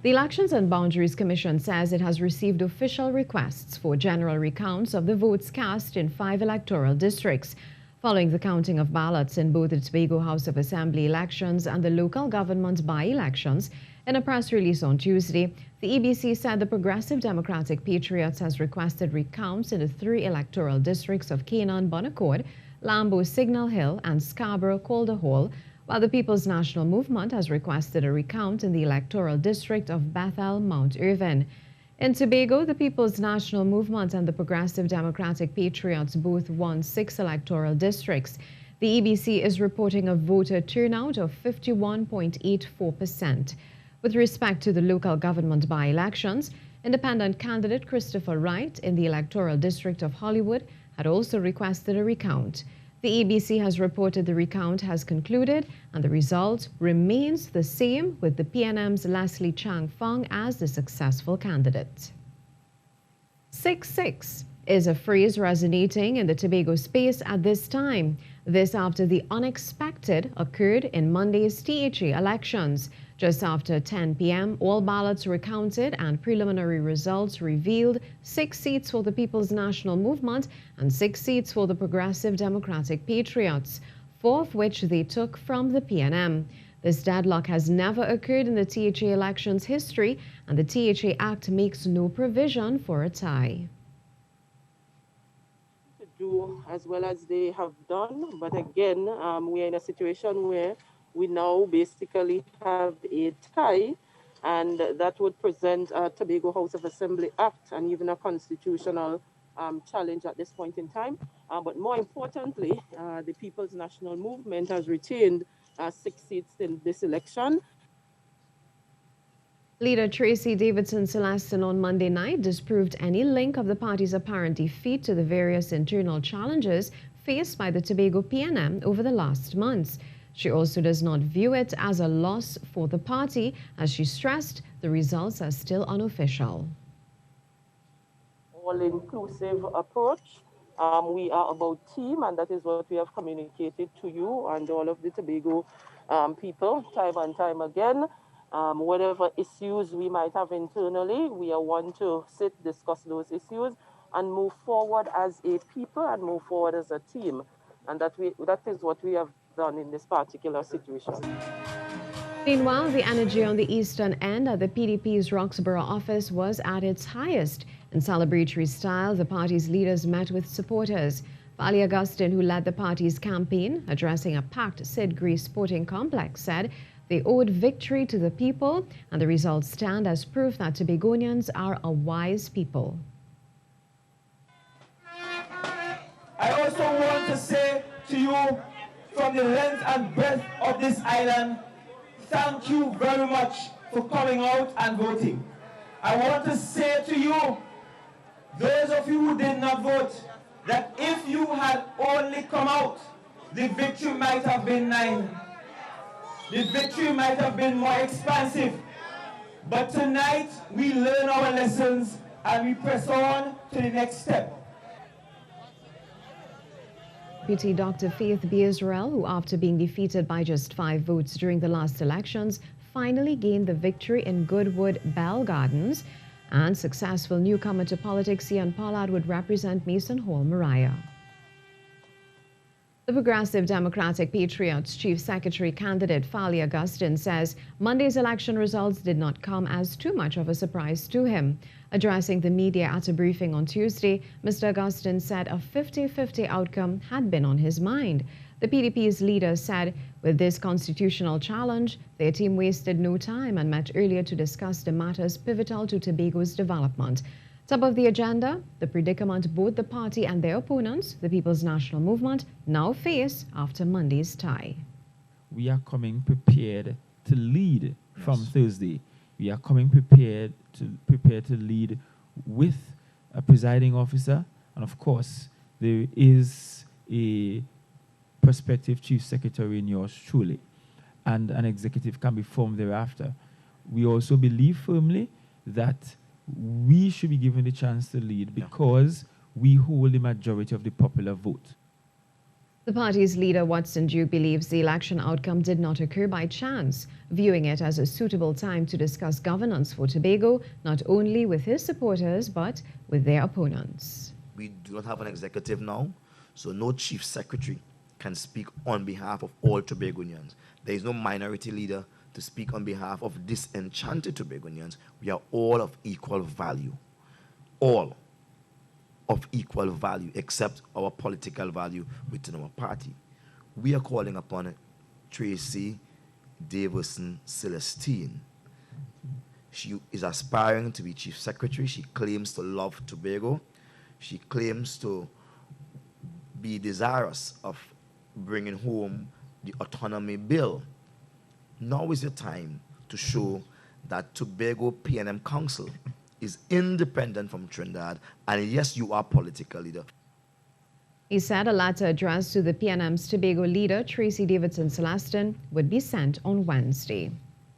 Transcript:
The Elections and Boundaries Commission says it has received official requests for general recounts of the votes cast in 5 electoral districts, following the counting of ballots in both the Tobago House of Assembly elections and the local government by-elections. In a press release on Tuesday, the EBC said the Progressive Democratic Patriots has requested recounts in the 3 electoral districts of Canaan Bonaccord, Lambo Signal Hill, and Scarborough Calder Hall, while the People's National Movement has requested a recount in the electoral district of Bethel Mount Irvin. In Tobago, the People's National Movement and the Progressive Democratic Patriots both won 6 electoral districts. The EBC is reporting a voter turnout of 51.84%. With respect to the local government by-elections, independent candidate Christopher Wright in the electoral district of Hollywood had also requested a recount. The EBC has reported the recount has concluded and the result remains the same, with the PNM's Leslie Chang Fong as the successful candidate. 6-6 is a phrase resonating in the Tobago space at this time. This after the unexpected occurred in Monday's THA elections. Just after 10 p.m., all ballots were counted and preliminary results revealed 6 seats for the People's National Movement and 6 seats for the Progressive Democratic Patriots, 4 of which they took from the PNM. This deadlock has never occurred in the THA elections history, and the THA Act makes no provision for a tie. To do as well as they have done, but again, we are in a situation where we now basically have a tie, and that would present a Tobago House of Assembly Act and even a constitutional challenge at this point in time. But more importantly, the People's National Movement has retained 6 seats in this election. Leader Tracy Davidson Celestin on Monday night disproved any link of the party's apparent defeat to the various internal challenges faced by the Tobago PNM over the last months. She also does not view it as a loss for the party, as she stressed the results are still unofficial. All-inclusive approach. We are about team, and that is what we have communicated to you and all of the Tobago people time and time again. Whatever issues we might have internally, we are one to sit, discuss those issues, and move forward as a people and move forward as a team. And that is what we have done in this particular situation. Meanwhile, the energy on the eastern end at the PDP's Roxborough office was at its highest. In celebratory style, the party's leaders met with supporters. Vali Augustine, who led the party's campaign, addressing a packed Sid Grease sporting complex, said they owed victory to the people, and the results stand as proof that Tobagonians are a wise people. I also want to say to you, from the length and breadth of this island, thank you very much for coming out and voting. I want to say to you, those of you who did not vote, that if you had only come out, the victory might have been 9. The victory might have been more expansive. But tonight, we learn our lessons and we press on to the next step. Deputy Dr. Faith B. Israel, who after being defeated by just 5 votes during the last elections, finally gained the victory in Goodwood Bell Gardens, and successful newcomer to politics Ian Pollard would represent Mason Hall, Mariah. The Progressive Democratic Patriots Chief Secretary candidate Vali Augustine says Monday's election results did not come as too much of a surprise to him. Addressing the media at a briefing on Tuesday, Mr. Augustine said a 50-50 outcome had been on his mind. The PDP's leader said with this constitutional challenge, their team wasted no time and met earlier to discuss the matters pivotal to Tobago's development. Top of the agenda, the predicament both the party and their opponents, the People's National Movement, now face after Monday's tie. We are coming prepared to lead from Thursday. We are coming prepared to lead with a presiding officer, and of course, there is a prospective chief secretary in yours truly, and an executive can be formed thereafter. We also believe firmly that we should be given the chance to lead because we hold the majority of the popular vote. The party's leader, Watson Duke, believes the election outcome did not occur by chance, viewing it as a suitable time to discuss governance for Tobago, not only with his supporters, but with their opponents. We do not have an executive now, so no chief secretary can speak on behalf of all Tobagonians. There is no minority leader to speak on behalf of disenchanted Tobagonians. We are all of equal value. All of equal value, except our political value within our party. We are calling upon Tracy Davison Celestine. She is aspiring to be Chief Secretary. She claims to love Tobago. She claims to be desirous of bringing home the autonomy bill. Now is the time to show that Tobago PNM Council is independent from Trinidad, and yes, you are political leader. He said a letter addressed to the PNM's Tobago leader, Tracy Davidson Celestine, would be sent on Wednesday.